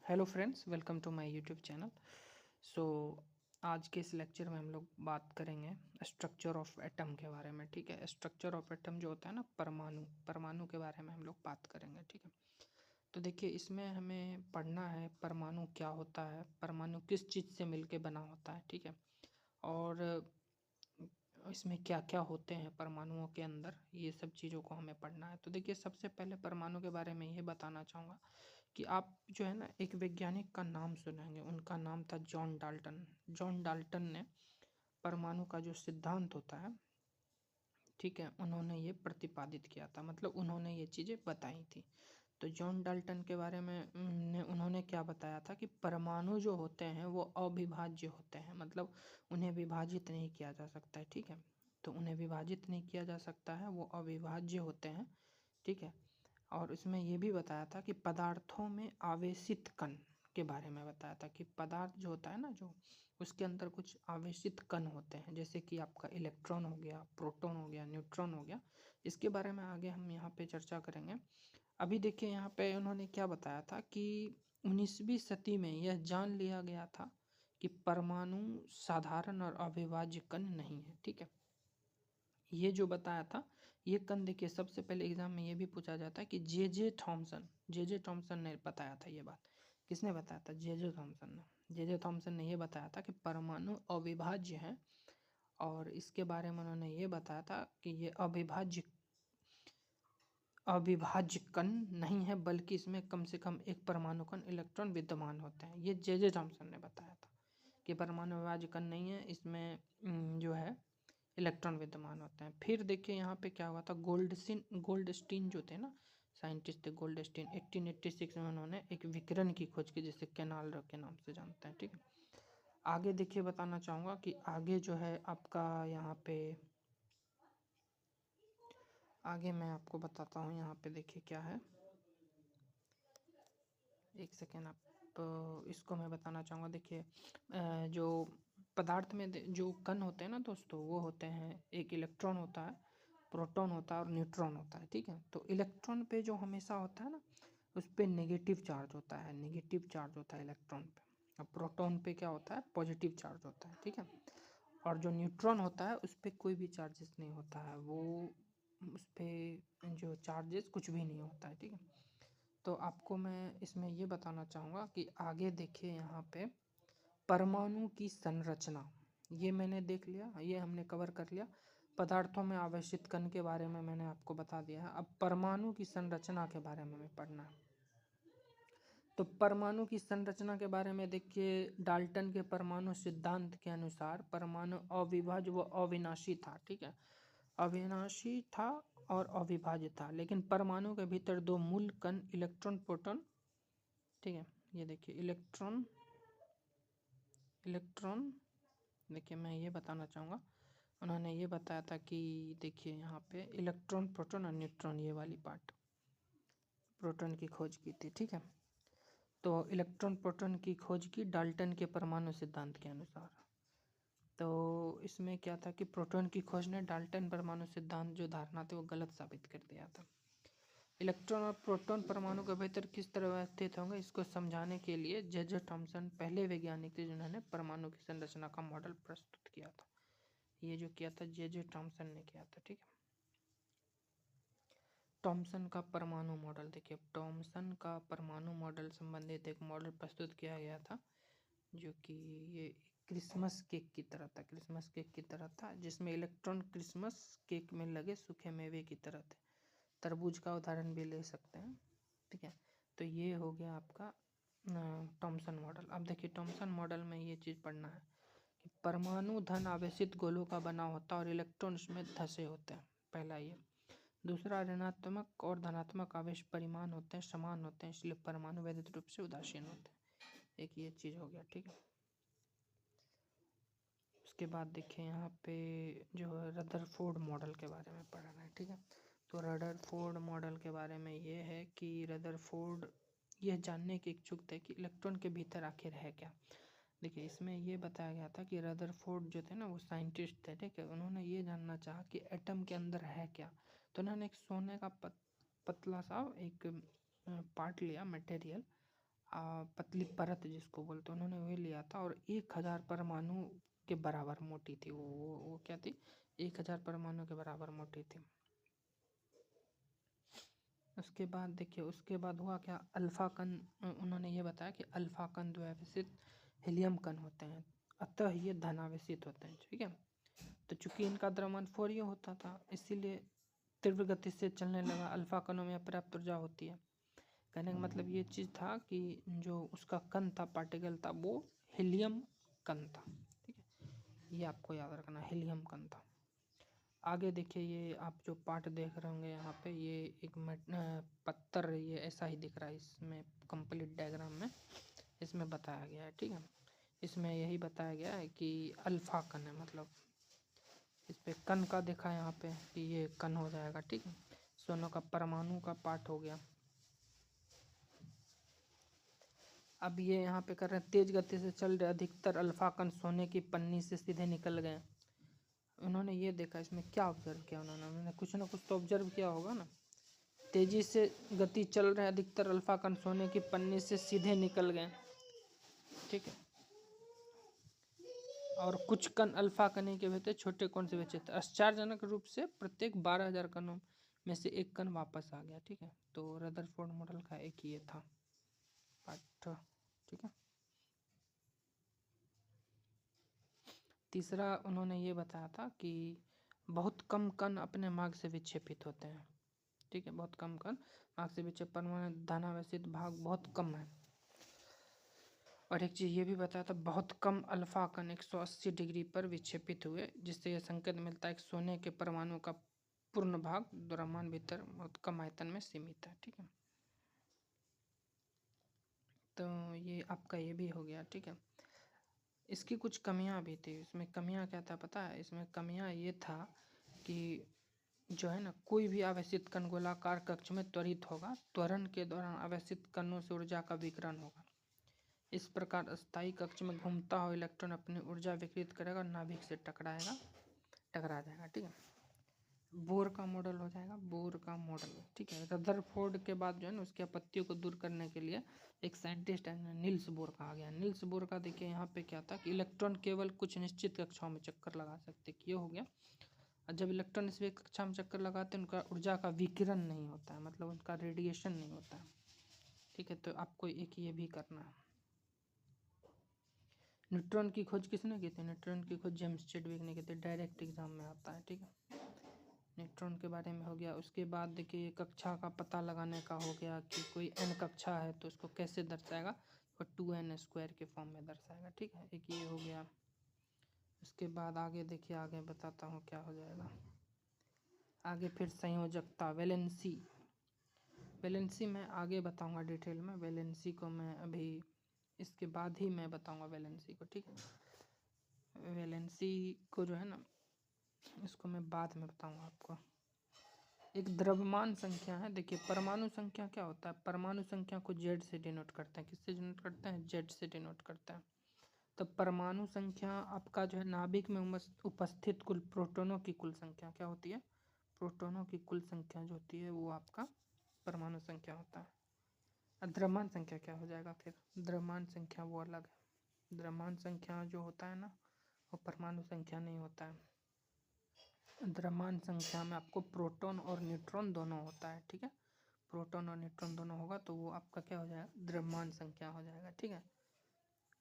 Hello friends, welcome to my YouTube channel. So आज के इस लेक्चर में हम लोग बात करेंगे स्ट्रक्चर ऑफ एटम के बारे में। ठीक है, स्ट्रक्चर ऑफ एटम जो होता है ना, परमाणु के बारे में हम लोग बात करेंगे। ठीक है, तो देखिए इसमें हमें पढ़ना है परमाणु क्या होता है, परमाणु किस चीज़ से मिलके बना होता है। ठीक है, और इसमें क्या क्या होते हैं परमाणुओं के अंदर, ये सब चीज़ों को हमें पढ़ना है। तो देखिए सबसे पहले परमाणु के बारे में ये बताना चाहूँगा कि आप जो है ना, एक वैज्ञानिक का नाम सुनेंगे, उनका नाम था जॉन डाल्टन। जॉन डाल्टन ने परमाणु का जो सिद्धांत होता है, ठीक है, उन्होंने ये प्रतिपादित किया था, मतलब उन्होंने ये चीज़ें बताई थी। तो जॉन डाल्टन के बारे में उन्होंने क्या बताया था कि परमाणु जो होते हैं वो अविभाज्य होते हैं, मतलब उन्हें विभाजित नहीं किया जा सकता है। ठीक है, तो उन्हें विभाजित नहीं किया जा सकता है, वो अविभाज्य होते हैं। ठीक है, और इसमें ये भी बताया था कि पदार्थों में आवेशित कण के बारे में बताया था कि पदार्थ जो होता है ना, जो उसके अंदर कुछ आवेशित कण होते हैं, जैसे कि आपका इलेक्ट्रॉन हो गया, प्रोटॉन हो गया, न्यूट्रॉन हो गया। इसके बारे में आगे हम यहाँ पे चर्चा करेंगे। अभी देखिए यहाँ पे उन्होंने क्या बताया था कि 19वीं सदी में यह जान लिया गया था कि परमाणु साधारण और अविभाज्य कण नहीं है। ठीक है, ये जो बताया था, ये कण देखिए सबसे पहले एग्जाम में ये भी पूछा जाता है कि जे जे थॉमसन ने बताया था ये बात। किसने बताया था? जे थॉमसन ने। जे थॉमसन ने ये बताया था कि परमाणु अविभाज्य है, और इसके बारे में उन्होंने ये बताया था कि ये अविभाज्य कण नहीं है, बल्कि इसमें कम से कम एक परमाणु कण इलेक्ट्रॉन विद्यमान होते हैं। ये जे थॉमसन ने बताया था कि परमाणु अविभाज्य कण नहीं है, इसमें जो है इलेक्ट्रॉन विद्यमान होते हैं। फिर देखिए यहाँ पे क्या हुआ था, गोल्डस्टीन जो थे ना, साइंटिस्ट थे गोल्डस्टीन, 1886 में उन्होंने एक विकिरण की खोज की, जिसे कैनाल के नाम से जानते हैं। ठीक है, आगे देखिए बताना चाहूँगा कि आगे जो है आपका यहाँ पे, आगे मैं आपको बताता हूँ। यहाँ पे देखिए क्या है, एक सेकेंड, आप इसको मैं बताना चाहूँगा। देखिए जो पदार्थ में जो कण होते हैं ना दोस्तों, वो होते हैं, एक इलेक्ट्रॉन होता है, प्रोटॉन होता है और न्यूट्रॉन होता है। ठीक है, तो इलेक्ट्रॉन पे जो हमेशा होता है ना, उस पर नेगेटिव चार्ज होता है, नेगेटिव चार्ज होता है इलेक्ट्रॉन पे। अब प्रोटॉन पे क्या होता है? पॉजिटिव चार्ज होता है। ठीक है, और जो न्यूट्रॉन होता है उस पर कोई भी चार्जेस नहीं होता है, वो उस पर जो चार्जेस कुछ भी नहीं होता है। ठीक है, तो आपको मैं इसमें ये बताना चाहूँगा कि आगे देखिए यहाँ पे परमाणु की संरचना, ये मैंने देख लिया, ये हमने कवर कर लिया। पदार्थों में आवेशित कण के बारे में मैंने आपको बता दिया है। अब परमाणु की संरचना के बारे में हमें पढ़ना है। तो परमाणु की संरचना के बारे में देखिए, डाल्टन के परमाणु सिद्धांत के अनुसार परमाणु अविभाज्य व अविनाशी था। ठीक है, अविनाशी था और अविभाज्य था, लेकिन परमाणु के भीतर दो मूल कण इलेक्ट्रॉन प्रोटॉन, ठीक है, ये देखिए इलेक्ट्रॉन इलेक्ट्रॉन देखिए मैं ये बताना चाहूँगा, उन्होंने ये बताया था कि देखिए यहाँ पे इलेक्ट्रॉन प्रोटॉन और न्यूट्रॉन, ये वाली पार्ट, प्रोटॉन की खोज की थी। ठीक है, तो इलेक्ट्रॉन प्रोटॉन की खोज की डाल्टन के परमाणु सिद्धांत के अनुसार। तो इसमें क्या था कि प्रोटॉन की खोज ने डाल्टन परमाणु सिद्धांत जो धारणा थी वो गलत साबित कर दिया था। इलेक्ट्रॉन और प्रोटॉन परमाणु के भीतर किस तरह व्यवस्थित होंगे, इसको समझाने के लिए जे थॉमसन पहले वैज्ञानिक थे जिन्होंने परमाणु की संरचना का मॉडल प्रस्तुत किया था। ये जो किया था जे थॉमसन ने किया था। ठीक है, थॉमसन का परमाणु मॉडल, देखिए थॉमसन का परमाणु मॉडल संबंधित एक मॉडल प्रस्तुत किया गया था, जो कि ये क्रिसमस केक की तरह था, क्रिसमस केक की तरह था, जिसमें इलेक्ट्रॉन क्रिसमस केक में लगे सूखे मेवे की तरह थे। तरबूज का उदाहरण भी ले सकते हैं। ठीक है, तो ये हो गया आपका थॉमसन मॉडल। अब देखिए थॉमसन मॉडल में ये चीज़ पढ़ना है कि परमाणु धन आवेशित गोलों का बना होता है और इलेक्ट्रॉन उसमें धंसे होते हैं, पहला ये। दूसरा, ऋणात्मक और धनात्मक आवेश परिमाण होते हैं, समान होते हैं, इसलिए परमाणु वैद्युत रूप से उदासीन होते हैं। एक ये चीज़ हो गया। ठीक है, उसके बाद देखिए यहाँ पे जो है रदरफोर्ड मॉडल के बारे में पढ़ना है। ठीक है, तो रदरफोर्ड मॉडल के बारे में ये है कि रदरफोर्ड यह जानने के इच्छुक थे कि इलेक्ट्रॉन के भीतर आखिर है क्या। देखिए इसमें ये बताया गया था कि रदरफोर्ड जो थे ना, वो साइंटिस्ट थे। ठीक है, उन्होंने ये जानना चाहा कि एटम के अंदर है क्या। तो उन्होंने एक सोने का पतला सा एक पार्ट लिया, मटेरियल, पतली परत जिसको बोलते हैं, उन्होंने वही लिया था। और 1000 परमाणु के बराबर मोटी थी वो क्या थी, 1000 परमाणु के बराबर मोटी थी। उसके बाद देखिए, उसके बाद हुआ क्या, अल्फा कण, उन्होंने ये बताया कि अल्फा कण द्वैविसित हीलियम कण होते हैं, अतः ये धनावेशित होते हैं, ठीक है। तो चूंकि इनका द्रव्यमान फौरी होता था, इसीलिए तीव्र गति से चलने लगा। अल्फा कणों में पर्याप्त ऊर्जा होती है। कहने का मतलब ये चीज़ था कि जो उसका कण था, पार्टिकल था, वो हीलियम कण था, ठीक है। ये आपको याद रखना, हीलियम कण था। आगे देखिए, ये आप जो पार्ट देख रहे होंगे यहाँ पे, ये एक पत्थर, ये ऐसा ही दिख रहा है इसमें, कंप्लीट डायग्राम में इसमें बताया गया है, ठीक है। इसमें यही बताया गया है कि अल्फा कण है, मतलब इस पे कण का देखा है यहाँ पे कि ये कण हो जाएगा, ठीक है। सोने का परमाणु का पार्ट हो गया। अब ये यहाँ पे कर रहे हैं, तेज गति से चल रहे अधिकतर अल्फा कण सोने की पन्नी से सीधे निकल गए। उन्होंने ये देखा, इसमें क्या ऑब्जर्व किया उन्होंने कुछ ना कुछ तो ऑब्जर्व किया होगा ना। तेजी से गति चल रहे अधिकतर अल्फा कण सोने की पन्नी से सीधे निकल गए, ठीक है। और कुछ कण अल्फा कण के भीतर छोटे कण से विचलित, आश्चर्यजनक रूप से प्रत्येक 12,000 कणों में से एक कण वापस आ गया, ठीक है। तो रदरफोर्ड मॉडल का एक ये था पार्ट, ठीक है। तीसरा उन्होंने ये बताया था कि बहुत कम कण अपने मार्ग से विक्षेपित होते हैं, ठीक है। बहुत कम कण मार्ग से विक्षेपित, परमाणु धनावेशित भाग बहुत कम है। और एक चीज़ ये भी बताया था, बहुत कम अल्फा कण 180 डिग्री पर विक्षेपित हुए, जिससे यह संकेत मिलता है कि सोने के परमाणु का पूर्ण भाग द्रव्यमान भीतर बहुत कम आयतन में सीमित है, ठीक है। तो ये आपका ये भी हो गया, ठीक है। इसकी कुछ कमियां भी थी। इसमें कमियां क्या था पता है, इसमें कमियां ये था कि जो है ना, कोई भी आवेशित कण गोलाकार कक्ष में त्वरित होगा, त्वरण के दौरान आवेशित कणों से ऊर्जा का विकिरण होगा। इस प्रकार अस्थायी कक्ष में घूमता हुआ इलेक्ट्रॉन अपनी ऊर्जा विकृत करेगा और नाभिक से टकरा जाएगा, ठीक है। बोर का मॉडल हो जाएगा, बोर का मॉडल, ठीक है। रदरफोर्ड के बाद जो है ना, उसकी आपत्तियों को दूर करने के लिए एक साइंटिस्ट है, नील्स बोर कहा गया। नील्स बोर का देखिए यहाँ पे क्या था कि इलेक्ट्रॉन केवल कुछ निश्चित कक्षाओं में चक्कर लगा सकते, ये हो गया। और जब इलेक्ट्रॉन इस कक्षा में चक्कर लगाते हैं, उनका ऊर्जा का विकिरण नहीं होता है, मतलब उनका रेडिएशन नहीं होता है, ठीक है। तो आपको एक ये भी करना है। न्यूट्रॉन की खोज किसने की थी, न्यूट्रॉन की खोज जेम्स चैडविक ने की थी, डायरेक्ट एग्जाम में आता है, ठीक है। न्यूट्रॉन के बारे में हो गया। उसके बाद देखिए, कक्षा का पता लगाने का हो गया कि कोई n कक्षा है तो उसको कैसे दर्शाएगा, तो 2n² के फॉर्म में दर्शाएगा, ठीक है। एक ये हो गया। उसके बाद आगे देखिए, आगे बताता हूँ क्या हो जाएगा आगे। फिर संयोजकता, वैलेंसी। वैलेंसी मैं आगे बताऊंगा डिटेल में, वैलेंसी को मैं अभी इसके बाद ही मैं बताऊंगा वैलेंसी को, ठीक है। वैलेंसी को जो है ना, इसको मैं बाद में बताऊंगा आपको। एक द्रव्यमान संख्या है। देखिए, परमाणु संख्या क्या होता है, परमाणु संख्या को जेड से डिनोट करते हैं। किससे डिनोट करते हैं, जेड से डिनोट करते हैं। तो परमाणु संख्या आपका जो है, नाभिक में उपस्थित कुल प्रोटॉनों की कुल संख्या क्या होती है, प्रोटॉनों की कुल संख्या जो होती है वो आपका परमाणु संख्या होता है। द्रव्यमान संख्या क्या हो जाएगा फिर, द्रव्यमान संख्या वो अलग है। द्रव्यमान संख्या जो होता है ना, वो परमाणु संख्या नहीं होता है। द्रव्यमान संख्या में आपको प्रोटॉन और न्यूट्रॉन दोनों होता है, ठीक है। प्रोटॉन और न्यूट्रॉन दोनों होगा तो वो आपका क्या हो जाएगा, द्रव्यमान संख्या हो जाएगा, ठीक है।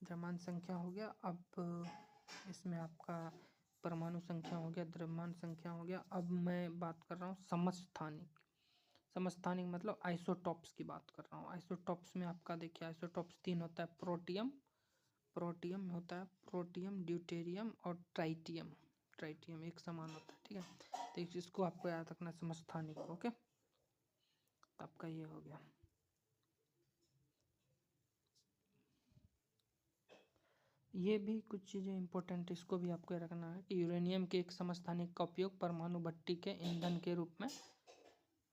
द्रव्यमान संख्या हो गया। अब इसमें आपका परमाणु संख्या हो गया, द्रव्यमान संख्या हो गया। अब मैं बात कर रहा हूँ समस्थानिक। समस्थानिक मतलब आइसोटॉप्स की बात कर रहा हूँ। आइसोटॉप्स में आपका देखिए, आइसोटॉप्स 3 होता है। प्रोटियम में होता है, प्रोटियम, ड्यूटेरियम और ट्राइटियम। ट्राइटियम एक समान होता है, ठीक है। तो इस चीज़ को आपको याद रखना, समस्थानिक, ओके। तो आपका ये हो गया। ये भी कुछ चीज़ें इंपॉर्टेंट, इसको भी आपको रखना है कि यूरेनियम के एक समस्थानिक का उपयोग परमाणु भट्टी के ईंधन के रूप में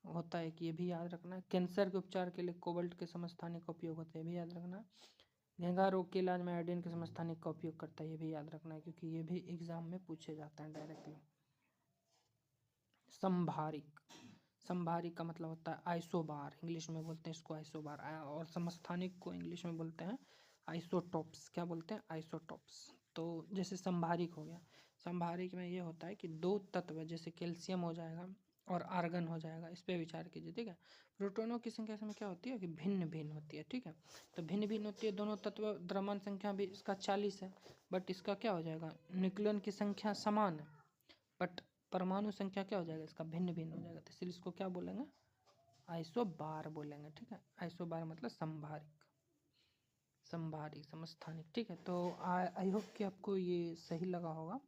होता है, कि ये भी याद रखना है। कैंसर के उपचार के लिए कोबाल्ट के समस्थानिक का उपयोग होता है, ये भी याद रखना है। घेंघा रोग के इलाज में आयोडीन के समस्थानिक का उपयोग करता है, ये भी याद रखना है, क्योंकि ये भी एग्जाम में पूछे जाते हैं डायरेक्टली। संभारिक, संभारिक का मतलब होता है आइसोबार, इंग्लिश में बोलते हैं इसको आइसोबार। और समस्थानिक को इंग्लिश में बोलते हैं आइसोटॉप्स। क्या बोलते हैं? आइसोटॉप्स। तो जैसे संभारिक हो गया, संभारिक में ये होता है कि दो तत्व जैसे कैल्शियम हो जाएगा और आर्गन हो जाएगा, इस पे विचार कीजिए, ठीक है। प्रोटॉनों की संख्या इसमें क्या होती है कि भिन्न भिन्न होती है, ठीक है। तो भिन्न भिन्न होती है दोनों तत्व, द्रव्यमान संख्या भी इसका 40 है, बट इसका क्या हो जाएगा, न्यूक्लियन की संख्या समान है, बट परमाणु संख्या क्या हो जाएगा इसका, भिन्न भिन्न हो जाएगा। तो इसलिए इसको क्या बोलेंगे, आइसोबार बोलेंगे, ठीक है। आइसोबार मतलब संभारिक, संभारिक समस्थानिक, ठीक है। तो आई होप कि आपको ये सही लगा होगा।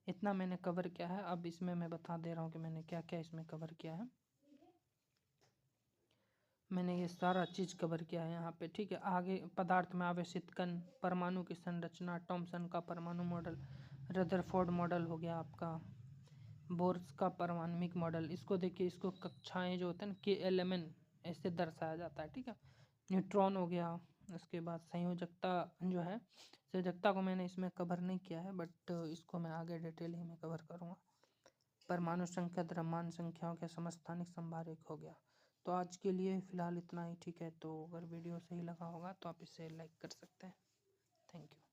इतना मैंने कवर किया है। अब इसमें मैं बता दे रहा हूँ कि मैंने क्या क्या इसमें कवर किया है। मैंने ये सारा चीज़ कवर किया है यहाँ पे, ठीक है। आगे पदार्थ में आवेशित कण, परमाणु की संरचना, टॉमसन का परमाणु मॉडल, रदरफोर्ड मॉडल हो गया आपका, बोर्स का परमाणुिक मॉडल। इसको देखिए, इसको कक्षाएं जो होते हैं ना KLMN ऐसे दर्शाया जाता है, ठीक है। न्यूट्रॉन हो गया, उसके बाद संयोजकता जो है, संयोजकता को मैंने इसमें कवर नहीं किया है, बट इसको मैं आगे डिटेल ही में कवर करूँगा। परमाणु संख्या, द्रव्यमान संख्याओं के समस्थानिक संभारिक हो गया। तो आज के लिए फ़िलहाल इतना ही, ठीक है। तो अगर वीडियो सही लगा होगा तो आप इसे लाइक कर सकते हैं। Thank you.